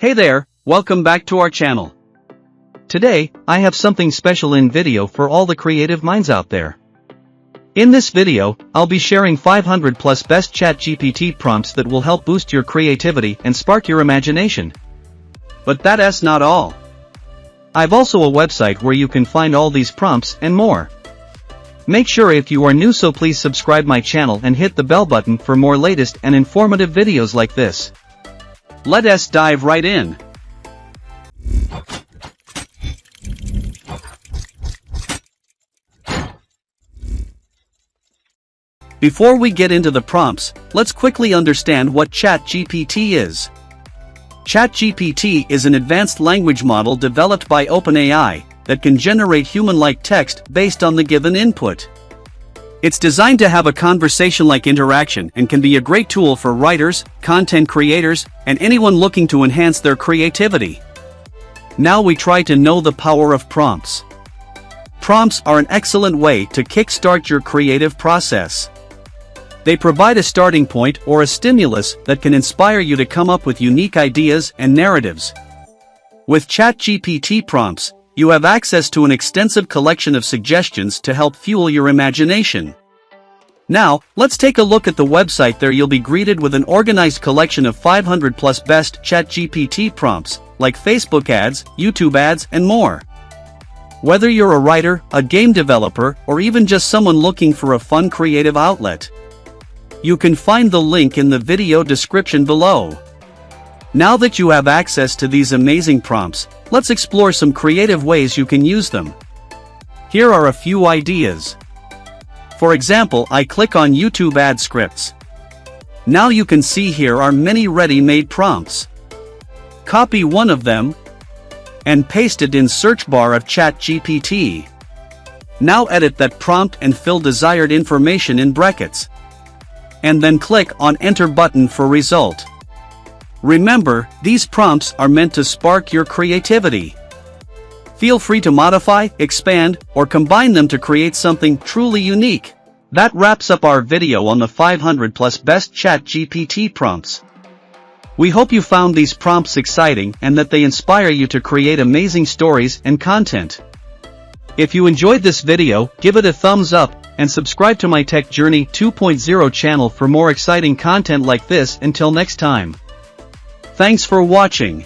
Hey there, welcome back to our channel. Today, I have something special in video for all the creative minds out there. In this video, I'll be sharing 500 plus best ChatGPT prompts that will help boost your creativity and spark your imagination. But that's not all. I've also a website where you can find all these prompts and more. Make sure if you are new, so please subscribe my channel and hit the bell button for more latest and informative videos like this. Let's dive right in. Before we get into the prompts, let's quickly understand what ChatGPT is. ChatGPT is an advanced language model developed by OpenAI that can generate human-like text based on the given input. It's designed to have a conversation-like interaction and can be a great tool for writers, content creators, and anyone looking to enhance their creativity. Now we try to know the power of prompts. Prompts are an excellent way to kickstart your creative process. They provide a starting point or a stimulus that can inspire you to come up with unique ideas and narratives. With ChatGPT prompts, you have access to an extensive collection of suggestions to help fuel your imagination. Now, let's take a look at the website. There you'll be greeted with an organized collection of 500 plus best ChatGPT prompts, like Facebook ads, YouTube ads, and more. Whether you're a writer, a game developer, or even just someone looking for a fun creative outlet, you can find the link in the video description below. Now that you have access to these amazing prompts, let's explore some creative ways you can use them. Here are a few ideas. For example, I click on YouTube ad scripts. Now you can see here are many ready-made prompts. Copy one of them and paste it in search bar of ChatGPT. Now edit that prompt and fill desired information in brackets. And then click on Enter button for result. Remember, these prompts are meant to spark your creativity. Feel free to modify, expand, or combine them to create something truly unique. That wraps up our video on the 500 plus best ChatGPT prompts. We hope you found these prompts exciting and that they inspire you to create amazing stories and content. If you enjoyed this video, give it a thumbs up, and subscribe to my Tech Journey 2.0 channel for more exciting content like this. Until next time. Thanks for watching.